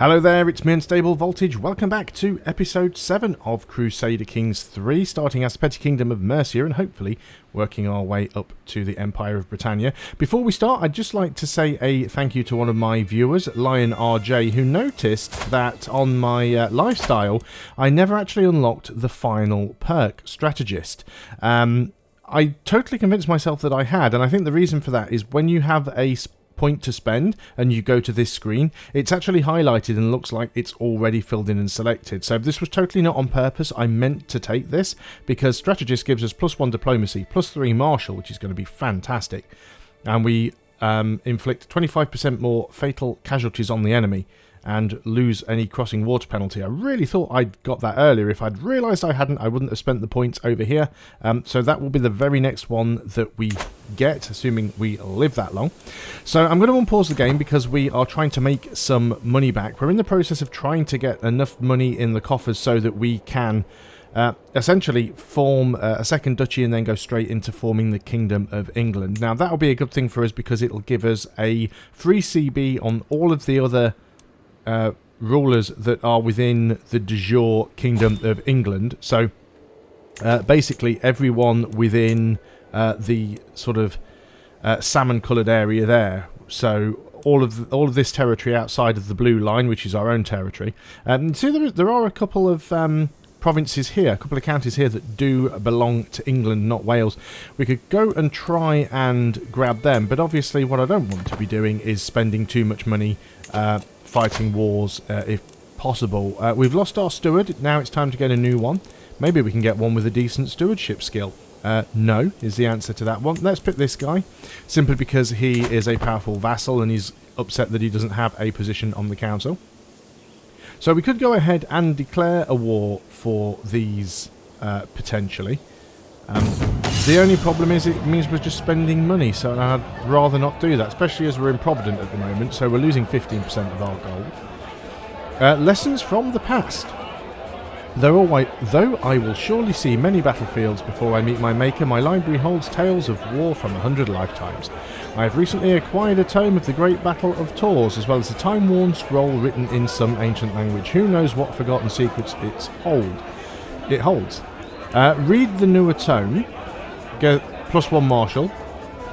Hello there, it's me Unstable Voltage. Welcome back to episode 7 of Crusader Kings 3, starting as the Petty Kingdom of Mercia and hopefully working our way up to the Empire of Britannia. Before we start, I'd just like to say a thank you to one of my viewers, Lion RJ, who noticed that on my lifestyle, I never actually unlocked the final perk, Strategist. I totally convinced myself that I had, and I think the reason for that is when you have a point to spend and you go to this screen, it's actually highlighted and looks like it's already filled in and selected. So this was totally not on purpose. I meant to take this because Strategist gives us +1 diplomacy, +3 martial, which is going to be fantastic, and we inflict 25% more fatal casualties on the enemy and lose any crossing water penalty. I really thought I'd got that earlier. If I'd realised I hadn't, I wouldn't have spent the points over here. So that will be the very next one that we get, assuming we live that long. So I'm going to unpause the game because we are trying to make some money back. We're in the process of trying to get enough money in the coffers so that we can essentially form a second duchy and then go straight into forming the Kingdom of England. Now that'll be a good thing for us because it'll give us a free CB on all of the other rulers that are within the de jure Kingdom of England. So basically everyone within the sort of salmon coloured area there. So all of this territory outside of the blue line, which is our own territory. So there are a couple of provinces here, a couple of counties here that do belong to England, not Wales. We could go and try and grab them, but obviously what I don't want to be doing is spending too much money fighting wars if possible. We've lost our steward, now it's time to get a new one. Maybe we can get one with a decent stewardship skill. No is the answer to that one. Let's pick this guy, simply because he is a powerful vassal and he's upset that he doesn't have a position on the council. So we could go ahead and declare a war for these potentially. The only problem is it means we're just spending money, so I'd rather not do that, especially as we're improvident at the moment, so we're losing 15% of our gold. Lessons from the past. Though I will surely see many battlefields before I meet my maker, my library holds tales of war from 100 lifetimes. I have recently acquired a tome of the Great Battle of Tours, as well as a time-worn scroll written in some ancient language. Who knows what forgotten secrets it holds. Read the newer tome, get +1 martial,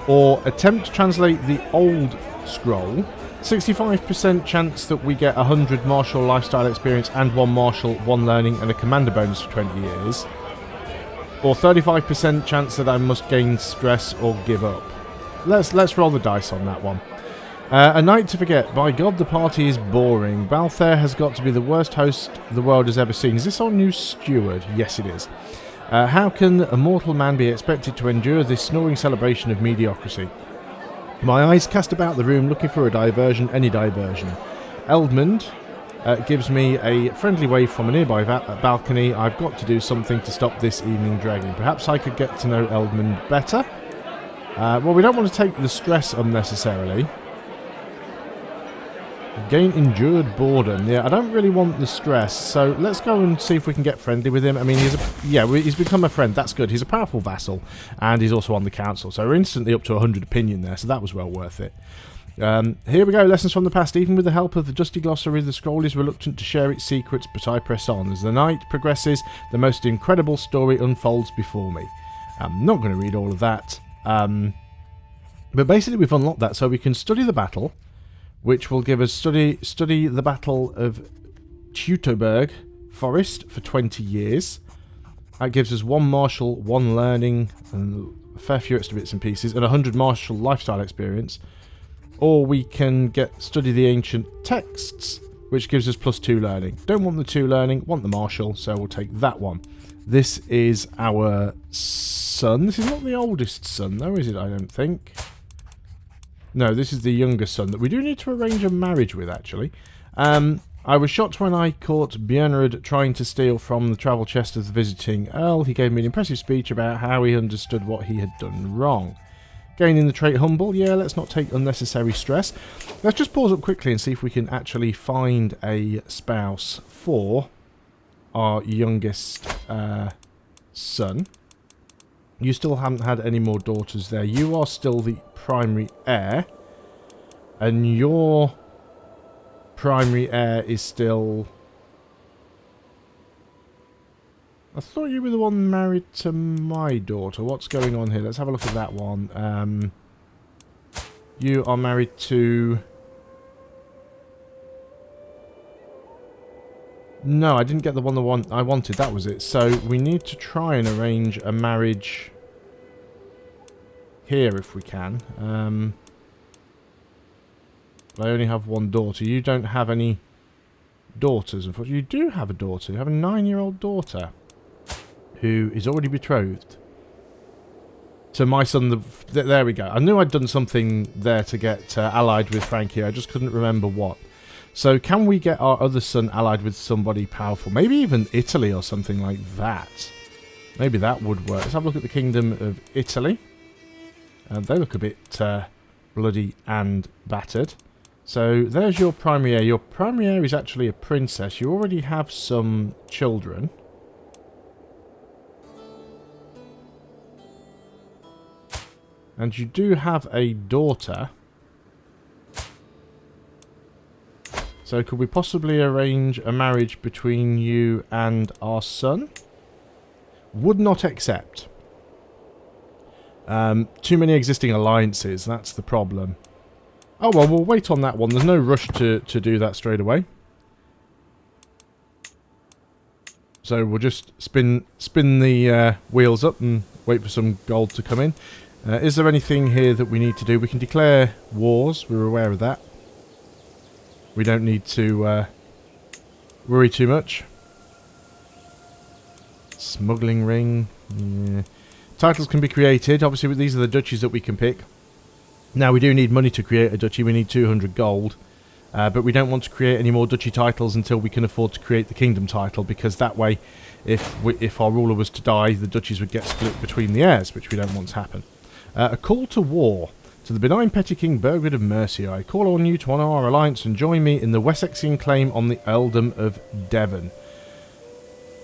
or attempt to translate the old scroll. 65% chance that we get 100 martial lifestyle experience and 1 martial, 1 learning, and a commander bonus for 20 years. Or 35% chance that I must gain stress or give up. Let's roll the dice on that one. A night to forget. By God, the party is boring. Balthair has got to be the worst host the world has ever seen. Is this our new steward? Yes, it is. How can a mortal man be expected to endure this snoring celebration of mediocrity? My eyes cast about the room looking for a diversion, any diversion. Eldmund gives me a friendly wave from a nearby balcony. I've got to do something to stop this evening dragging. Perhaps I could get to know Eldmund better. Well, we don't want to take the stress unnecessarily. Gain endured boredom. Yeah, I don't really want the stress, so let's go and see if we can get friendly with him. I mean, he's become a friend. That's good. He's a powerful vassal, and he's also on the council, so we're instantly up to 100 opinion there, so that was well worth it. Here we go. Lessons from the past. Even with the help of the dusty glossary, the scroll is reluctant to share its secrets, but I press on. As the night progresses, the most incredible story unfolds before me. I'm not going to read all of that. But basically we've unlocked that, so we can study the battle, which will give us study the Battle of Teutoburg Forest for 20 years. That gives us 1 martial, 1 learning, and a fair few extra bits and pieces, and 100 martial lifestyle experience. Or we can study the ancient texts, which gives us +2 learning. Don't want the 2 learning, want the martial, so we'll take that one. This is our son. This is not the oldest son, though, is it? I don't think. No, this is the younger son that we do need to arrange a marriage with, actually. I was shocked when I caught Bjernrud trying to steal from the travel chest of the visiting Earl. He gave me an impressive speech about how he understood what he had done wrong. Gaining the trait humble, yeah, let's not take unnecessary stress. Let's just pause up quickly and see if we can actually find a spouse for our youngest son. You still haven't had any more daughters there. You are still the primary heir. And your primary heir is still... I thought you were the one married to my daughter. What's going on here? Let's have a look at that one. You are married to... No, I didn't get the one I wanted. That was it. So we need to try and arrange a marriage here if we can. I only have one daughter. You don't have any daughters, unfortunately. You do have a daughter. You have a 9-year-old daughter who is already betrothed to my son. There we go. I knew I'd done something there to get allied with Frankie. I just couldn't remember what. So can we get our other son allied with somebody powerful? Maybe even Italy or something like that. Maybe that would work. Let's have a look at the Kingdom of Italy. They look a bit bloody and battered. So there's your primary heir. Your primary heir is actually a princess. You already have some children. And you do have a daughter. So could we possibly arrange a marriage between you and our son? Would not accept. Too many existing alliances, that's the problem. Oh well, we'll wait on that one. There's no rush to do that straight away. So we'll just spin the wheels up and wait for some gold to come in. Is there anything here that we need to do? We can declare wars, we're aware of that. We don't need to worry too much. Smuggling ring. Yeah. Titles can be created. Obviously, these are the duchies that we can pick. Now, we do need money to create a duchy. We need 200 gold. But we don't want to create any more duchy titles until we can afford to create the kingdom title, because that way, if our ruler was to die, the duchies would get split between the heirs, which we don't want to happen. A call to war. To the benign Petty King Burgred of Mercia, I call on you to honour our alliance and join me in the Wessexian claim on the earldom of Devon.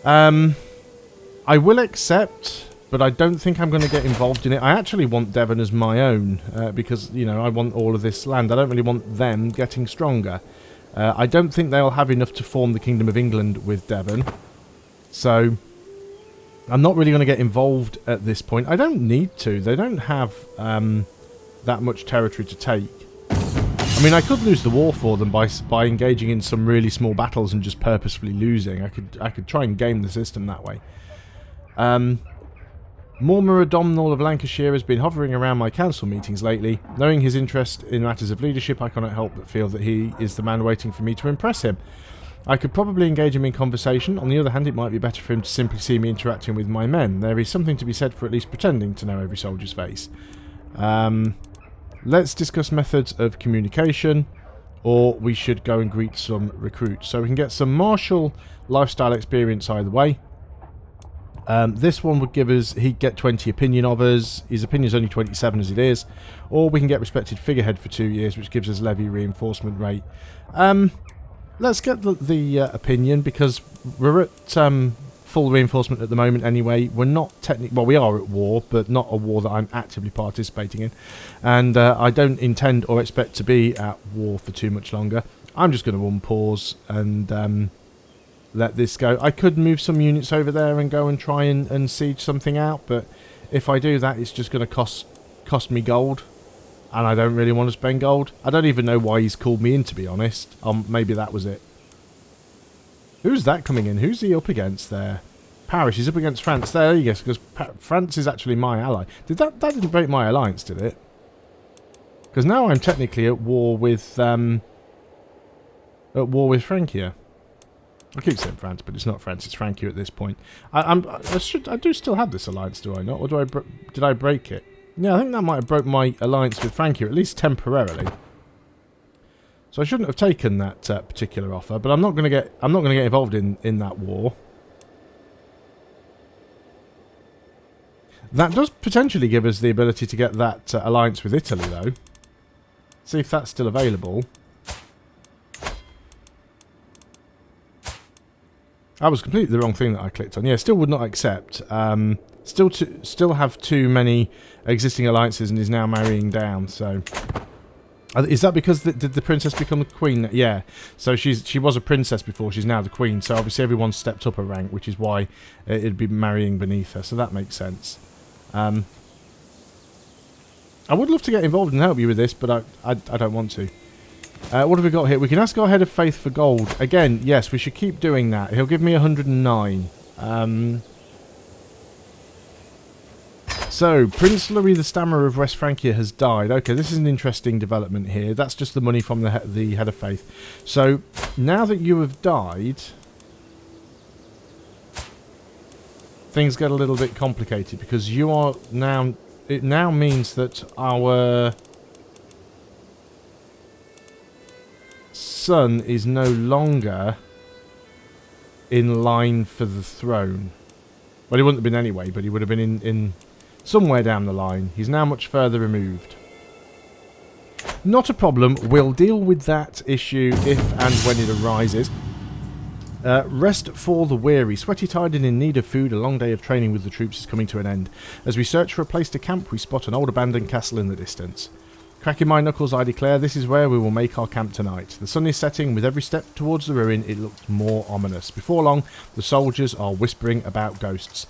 I will accept, but I don't think I'm going to get involved in it. I actually want Devon as my own, because, you know, I want all of this land. I don't really want them getting stronger. I don't think they'll have enough to form the Kingdom of England with Devon. So I'm not really going to get involved at this point. I don't need to. They don't have that much territory to take. I mean, I could lose the war for them by engaging in some really small battles and just purposefully losing. I could try and game the system that way. Mortimer Domhnall of Lancashire has been hovering around my council meetings lately. Knowing his interest in matters of leadership, I cannot help but feel that he is the man waiting for me to impress him. I could probably engage him in conversation. On the other hand, it might be better for him to simply see me interacting with my men. There is something to be said for at least pretending to know every soldier's face. Let's discuss methods of communication, or we should go and greet some recruits. So we can get some martial lifestyle experience either way. This one would give us, he'd get 20 opinion of us. His opinion is only 27 as it is. Or we can get respected figurehead for 2 years, which gives us levy reinforcement rate. Let's get the opinion, because we're at full reinforcement at the moment anyway. We're not technically... Well, we are at war, but not a war that I'm actively participating in. And I don't intend or expect to be at war for too much longer. I'm just going to unpause and let this go. I could move some units over there and go and try and siege something out, but if I do that, it's just going to cost me gold. And I don't really want to spend gold. I don't even know why he's called me in, to be honest. Maybe that was it. Who's that coming in? Who's he up against there? Paris. He's up against France. There you go, because France is actually my ally. That didn't break my alliance, did it? Because now I'm technically at war with Francia. I keep saying France, but it's not France. It's Francia at this point. I do still have this alliance, do I not? Or did I break it? Yeah, I think that might have broke my alliance with Francia, at least temporarily. So I shouldn't have taken that particular offer, but I'm not going to get involved in that war. That does potentially give us the ability to get that alliance with Italy, though. See if that's still available. That was completely the wrong thing that I clicked on. Yeah, still would not accept. Still have too many existing alliances and is now marrying down, so Is that because did the princess become the queen? Yeah. So she was a princess before. She's now the queen. So obviously everyone's stepped up a rank, which is why it'd be marrying beneath her. So that makes sense. I would love to get involved and help you with this, but I don't want to. What have we got here? We can ask our head of faith for gold. Again, yes, we should keep doing that. He'll give me 109. So, Prince Louis the Stammerer of West Francia has died. Okay, this is an interesting development here. That's just the money from the head of faith. So, now that you have died, things get a little bit complicated because you are now... It now means that our son is no longer in line for the throne. Well, he wouldn't have been anyway, but he would have been in somewhere down the line. He's now much further removed. Not a problem. We'll deal with that issue if and when it arises. Rest for the weary. Sweaty-tired and in need of food, a long day of training with the troops is coming to an end. As we search for a place to camp, we spot an old abandoned castle in the distance. Cracking my knuckles, I declare this is where we will make our camp tonight. The sun is setting. With every step towards the ruin, it looks more ominous. Before long, the soldiers are whispering about ghosts.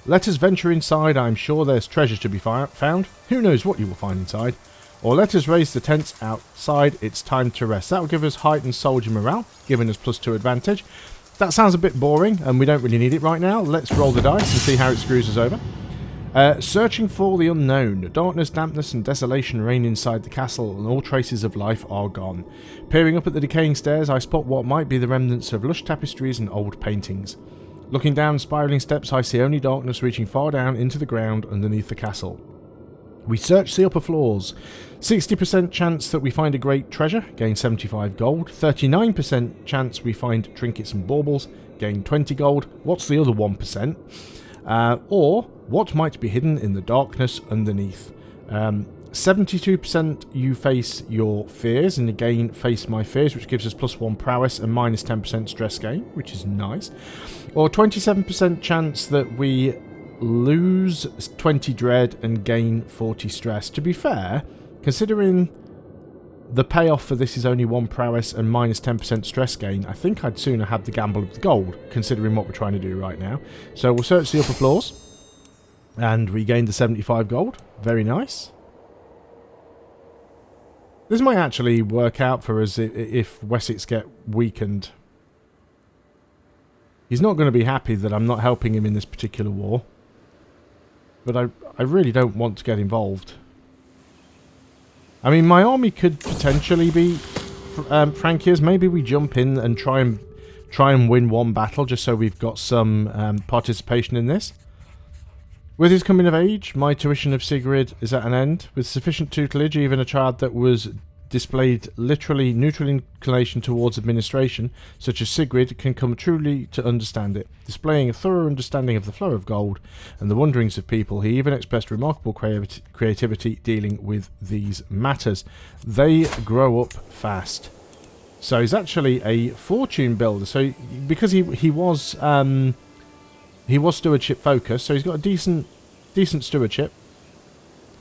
Let us venture inside. I am sure there's treasure to be found. Who knows what you will find inside? Or let us raise the tents outside. It's time to rest. That will give us heightened soldier morale, giving us +2 advantage. That sounds a bit boring, and we don't really need it right now. Let's roll the dice and see how it screws us over. Searching for the unknown. Darkness, dampness, and desolation reign inside the castle, and all traces of life are gone. Peering up at the decaying stairs, I spot what might be the remnants of lush tapestries and old paintings. Looking down spiralling steps, I see only darkness reaching far down into the ground underneath the castle. We search the upper floors. 60% chance that we find a great treasure, gain 75 gold. 39% chance we find trinkets and baubles, gain 20 gold. What's the other 1%? Or what might be hidden in the darkness underneath? 72% you face your fears and again face my fears, which gives us +1 prowess and -10% stress gain, which is nice. Or 27% chance that we lose 20 dread and gain 40 stress. To be fair, considering the payoff for this is only 1 prowess and -10% stress gain, I think I'd sooner have the gamble of the gold, considering what we're trying to do right now. So we'll search the upper floors, and we gained the 75 gold. Very nice. This might actually work out for us if Wessex get weakened. He's not going to be happy that I'm not helping him in this particular war. But I really don't want to get involved. I mean, my army could potentially be Francia's. Maybe we jump in and try and win one battle just so we've got some participation in this. With his coming of age, my tuition of Sigrid is at an end. With sufficient tutelage, even a child that was displayed literally neutral inclination towards administration, such as Sigrid, can come truly to understand it. Displaying a thorough understanding of the flow of gold and the wanderings of people, he even expressed remarkable creativity dealing with these matters. They grow up fast. So he's actually a fortune builder. So because he was stewardship focused, so he's got a decent stewardship,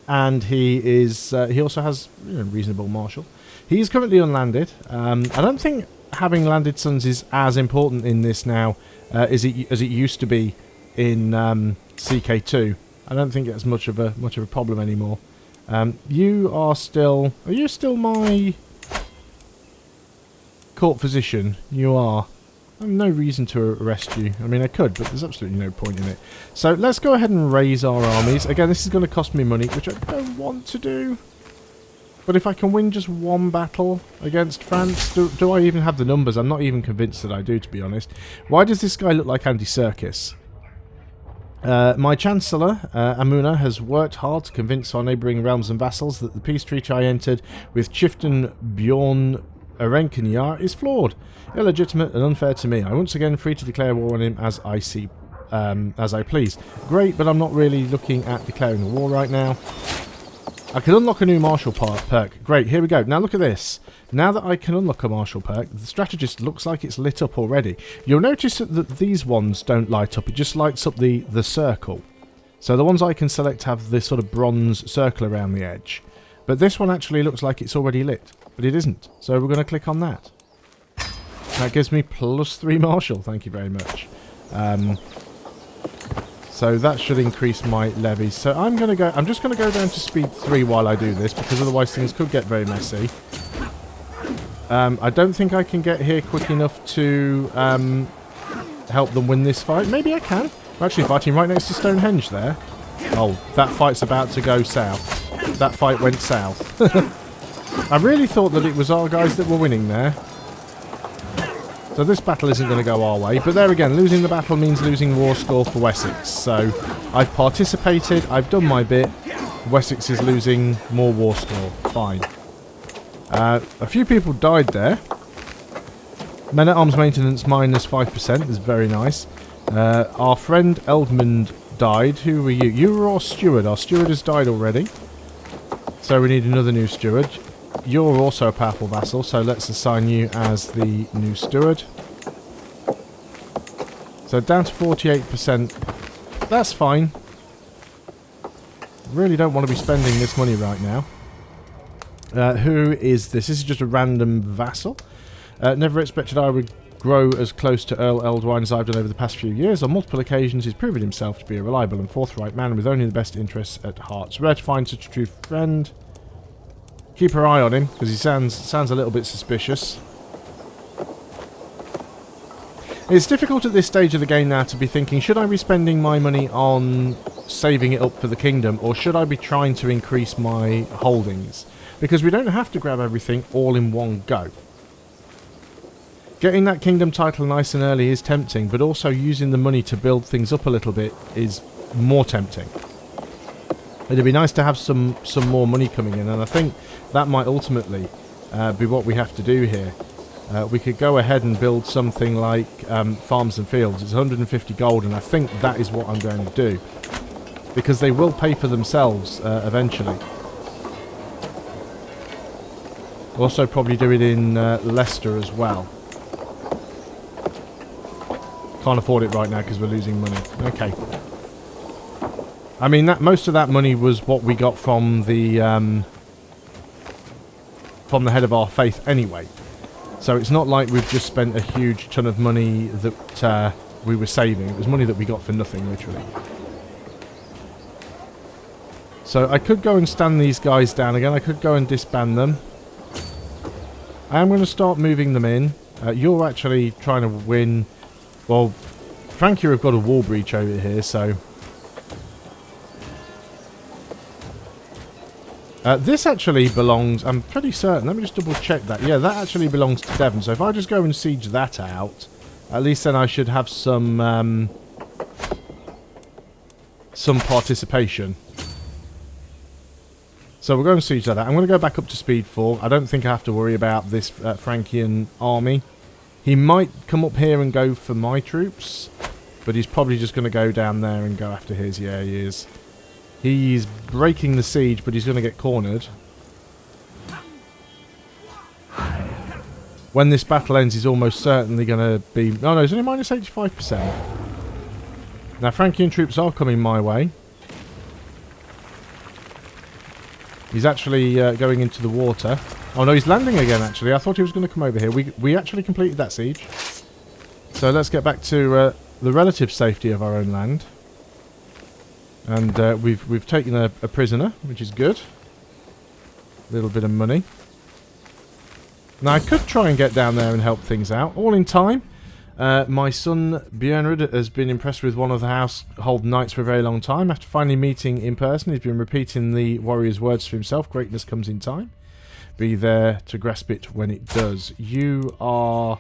and he also has reasonable martial. He is currently unlanded. I don't think having landed sons is as important in this now as it used to be in CKIII. I don't think it's much of a problem anymore. Are you still my court physician? You are. I have no reason to arrest you. I mean, I could, but there's absolutely no point in it. So let's go ahead and raise our armies. Again, this is going to cost me money, which I don't want to do. But if I can win just one battle against France, do I even have the numbers? I'm not even convinced that I do, to be honest. Why does this guy look like Andy Serkis? My Chancellor, Amuna, has worked hard to convince our neighbouring realms and vassals that the peace treaty I entered with Chieftain Bjorn Arenkenyar is flawed, illegitimate and unfair to me. I'm once again free to declare war on him as I please. Great, but I'm not really looking at declaring a war right now. I can unlock a new martial perk. Great, here we go. Now look at this. Now that I can unlock a martial perk, the strategist looks like it's lit up already. You'll notice that these ones don't light up. It just lights up the circle. So the ones I can select have this sort of bronze circle around the edge. But this one actually looks like it's already lit, but it isn't. So we're going to click on that. That gives me +3 martial, thank you very much. So that should increase my levies. So I'm just going to go down to speed 3 while I do this, because otherwise things could get very messy. I don't think I can get here quick enough to help them win this fight. Maybe I can. We're actually fighting right next to Stonehenge there. Oh, that fight's about to go south. That fight went south. I really thought that it was our guys that were winning there. So this battle isn't going to go our way. But there again, losing the battle means losing war score for Wessex. So I've participated, I've done my bit. Wessex is losing more war score. Fine. A few people died there. Men-at-arms maintenance -5% is very nice. Our friend Eldmund died. Who were you? You were our steward. Our steward has died already. So we need another new steward. You're also a powerful vassal, so let's assign you as the new steward. So down to 48%. That's fine. Really don't want to be spending this money right now. Who is this? This is just a random vassal. Never expected I would grow as close to Earl Eldwine as I've done over the past few years. On multiple occasions he's proven himself to be a reliable and forthright man with only the best interests at heart. It's rare to find such a true friend. Keep her eye on him, because he sounds a little bit suspicious. It's difficult at this stage of the game now to be thinking, should I be spending my money on saving it up for the kingdom, or should I be trying to increase my holdings? Because we don't have to grab everything all in one go. Getting that kingdom title nice and early is tempting, but also using the money to build things up a little bit is more tempting. It'd be nice to have some more money coming in, and I think that might ultimately be what we have to do here. We could go ahead and build something like farms and fields. It's 150 gold, and I think that is what I'm going to do. Because they will pay for themselves eventually. Also probably do it in Leicester as well. Can't afford it right now because we're losing money. Okay. I mean, most of that money was what we got from the head of our faith anyway. So it's not like we've just spent a huge ton of money that we were saving. It was money that we got for nothing, literally. So I could go and stand these guys down again. I could go and disband them. I am going to start moving them in. You're actually trying to win. Well, Francia have got a wall breach over here, so... this actually belongs... I'm pretty certain. Let me just double check that. Yeah, that actually belongs to Devon. So if I just go and siege that out, at least then I should have some participation. So we're going to siege that out. I'm going to go back up to speed 4. I don't think I have to worry about this Frankian army. He might come up here and go for my troops, but he's probably just going to go down there and go after his. Yeah, he is. He's breaking the siege, but he's going to get cornered. When this battle ends, he's almost certainly going to be... Oh no, he's only minus 85%. Now, Frankian troops are coming my way. He's actually going into the water. Oh no, he's landing again, actually. I thought he was going to come over here. We actually completed that siege. So let's get back to the relative safety of our own land. And we've taken a prisoner, which is good. A little bit of money. Now, I could try and get down there and help things out. All in time. My son, Björnrud, has been impressed with one of the household knights for a very long time. After finally meeting in person, he's been repeating the warrior's words to himself. Greatness comes in time. Be there to grasp it when it does. You are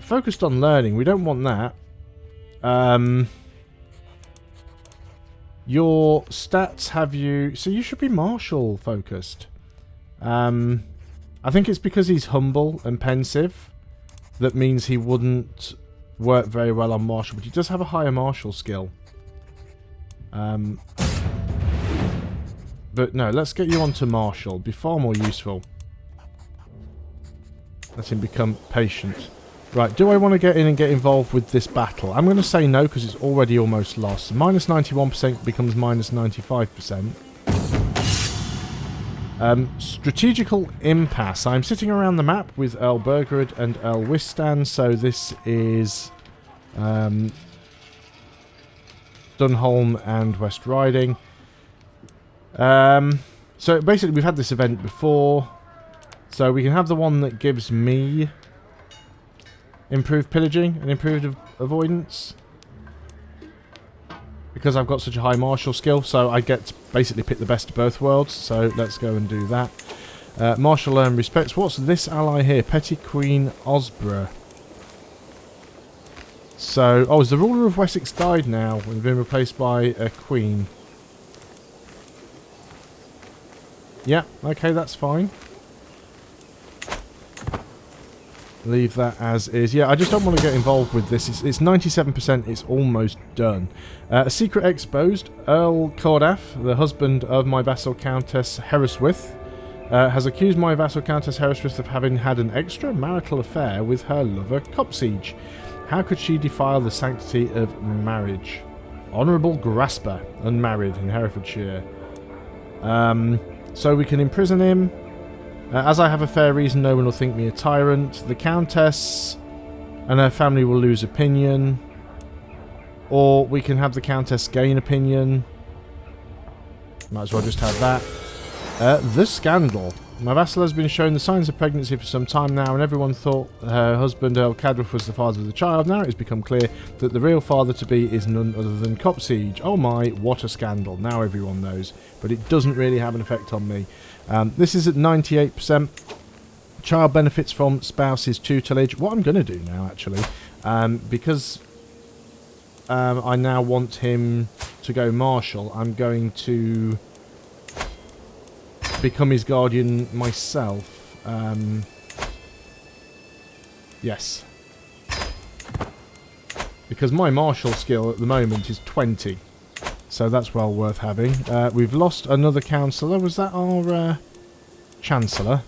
focused on learning. We don't want that. Your stats have you... So you should be martial focused. I think it's because he's humble and pensive. That means he wouldn't work very well on martial. But he does have a higher martial skill. But no, let's get you onto martial. Be far more useful. Let him become patient. Right, do I want to get in and get involved with this battle? I'm going to say no because it's already almost lost. Minus 91% becomes minus 95%. Strategical impasse. I'm sitting around the map with Earl Burgred and Earl Wistan, so this is Dunholm and West Riding. So basically we've had this event before, so we can have the one that gives me improved pillaging and improved avoidance, because I've got such a high martial skill, so I get to basically pick the best of both worlds. So let's go and do that. Martial earn respects. What's this ally here? Petty Queen Osborough. So, oh, is the ruler of Wessex died now and been replaced by a queen? Yeah, okay, that's fine. Leave that as is. Yeah, I just don't want to get involved with this. It's 97%, it's almost done. A secret exposed. Earl Cordaf, the husband of my vassal Countess Herreswith, has accused my vassal Countess Herreswith of having had an extramarital affair with her lover Copsiege. How could she defile the sanctity of marriage? Honourable Grasper, unmarried, in Herefordshire. So we can imprison him. As I have a fair reason, no one will think me a tyrant. The Countess and her family will lose opinion. Or we can have the Countess gain opinion. Might as well just have that. The scandal. My vassal has been showing the signs of pregnancy for some time now, and everyone thought her husband Earl Cadworth was the father of the child. Now it has become clear that the real father-to-be is none other than Copsiege. Oh my, what a scandal. Now everyone knows. But it doesn't really have an effect on me. This is at 98%. Child benefits from spouse's tutelage. What I'm going to do now, actually, because I now want him to go marshal, I'm going to become his guardian myself. Yes. Because my martial skill at the moment is 20. So that's well worth having. We've lost another councillor. Was that our chancellor?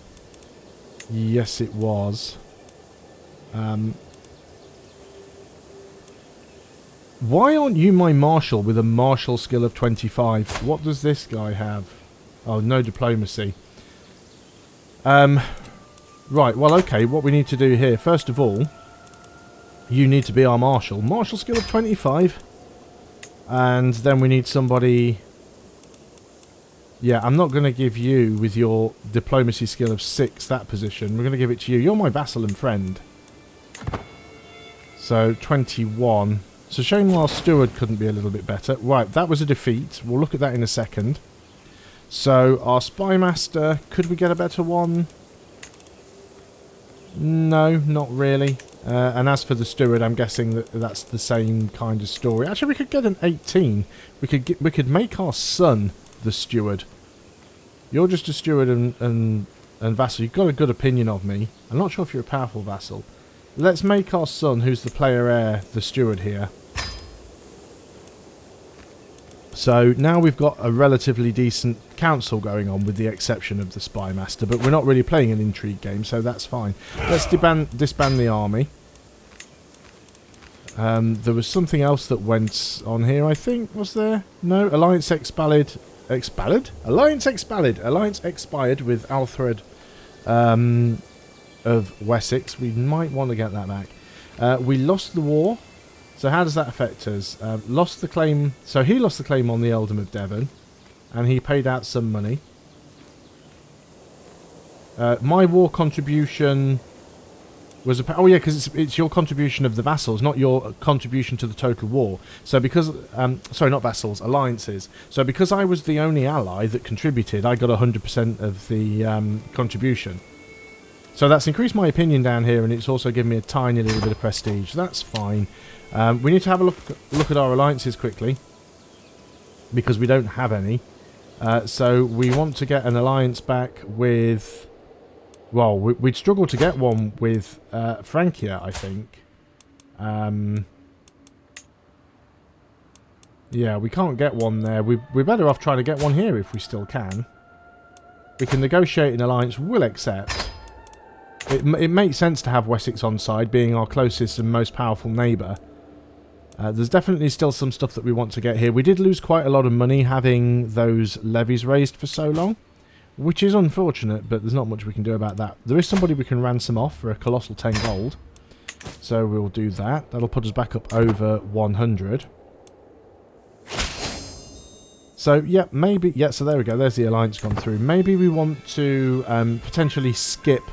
Yes, it was. Why aren't you my marshal with a martial skill of 25? What does this guy have? Oh, no diplomacy. Right, well, okay, what we need to do here, first of all, you need to be our marshal. Martial skill of 25. And then we need somebody... Yeah, I'm not going to give you, with your diplomacy skill of 6, that position. We're going to give it to you. You're my vassal and friend. So, 21. So, shame our steward couldn't be a little bit better. Right, that was a defeat. We'll look at that in a second. So, our spy master, could we get a better one? No, not really. And as for the steward, I'm guessing that that's the same kind of story. Actually, we could get an 18. We could make our son the steward. You're just a steward and vassal. You've got a good opinion of me. I'm not sure if you're a powerful vassal. Let's make our son, who's the player heir, the steward here. So now we've got a relatively decent council going on, with the exception of the spy master, but we're not really playing an intrigue game, so that's fine. Let's disband the army. There was something else that went on here, I think, was there? No, alliance expired. Alliance expired. Alliance expired with Alfred of Wessex. We might want to get that back. We lost the war. So how does that affect us? Lost the claim. So he lost the claim on the Earldom of Devon, and he paid out some money. My war contribution was oh yeah, because it's your contribution of the vassals, not your contribution to the total war. So because sorry, not vassals, alliances. So because I was the only ally that contributed, I got 100% of the contribution. So that's increased my opinion down here, and it's also given me a tiny little bit of prestige. That's fine. We need to have a look at our alliances quickly, because we don't have any. So we want to get an alliance back with... Well, we'd struggle to get one with Francia, I think. Yeah, we can't get one there. We're better off trying to get one here if we still can. We can negotiate an alliance. We'll accept. It makes sense to have Wessex on side, being our closest and most powerful neighbour. There's definitely still some stuff that we want to get here. We did lose quite a lot of money having those levies raised for so long. which is unfortunate, but there's not much we can do about that. There is somebody we can ransom off for a colossal 10 gold. So we'll do that. That'll put us back up over 100. So, yeah, maybe... Yeah, so there we go. There's the alliance gone through. Maybe we want to potentially skip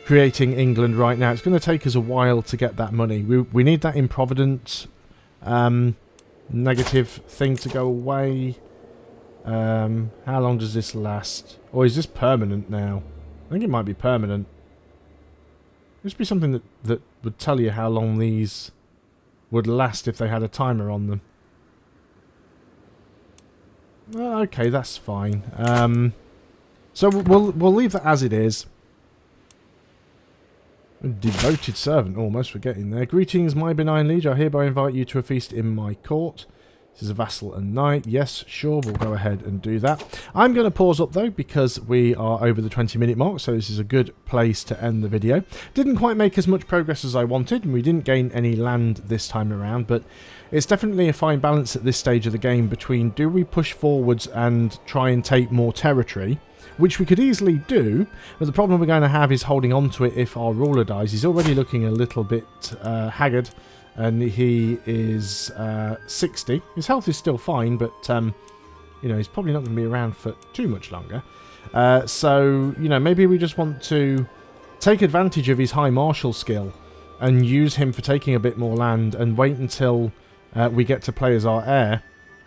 creating England right now. It's going to take us a while to get that money. We need that improvident negative thing to go away. How long does this last? Or is this permanent now? I think it might be permanent. This would be something that would tell you how long these would last if they had a timer on them. Okay, that's fine. So we'll leave that as it is. Devoted servant, almost forgetting there. Greetings, my benign liege. I hereby invite you to a feast in my court. This is a vassal and knight. Yes, sure, we'll go ahead and do that. I'm going to pause up though because we are over the 20-minute mark, so this is a good place to end the video. Didn't quite make as much progress as I wanted, and we didn't gain any land this time around, but it's definitely a fine balance at this stage of the game between do we push forwards and try and take more territory, which we could easily do, but the problem we're going to have is holding on to it if our ruler dies. He's already looking a little bit haggard, and he is 60. His health is still fine, but you know, he's probably not going to be around for too much longer. So, you know, maybe we just want to take advantage of his high martial skill and use him for taking a bit more land and wait until we get to play as our heir,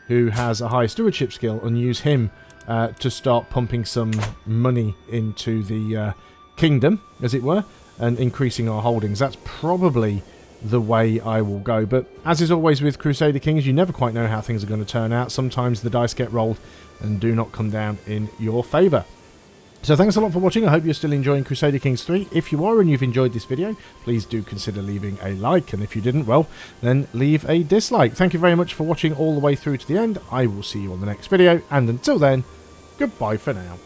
who has a high stewardship skill, and use him to start pumping some money into the kingdom, as it were, and increasing our holdings. That's probably the way I will go. But as is always with Crusader Kings, you never quite know how things are going to turn out. Sometimes the dice get rolled and do not come down in your favour. So thanks a lot for watching. I hope you're still enjoying Crusader Kings 3. If you are and you've enjoyed this video, please do consider leaving a like. And if you didn't, well, then leave a dislike. Thank you very much for watching all the way through to the end. I will see you on the next video. And until then, goodbye for now.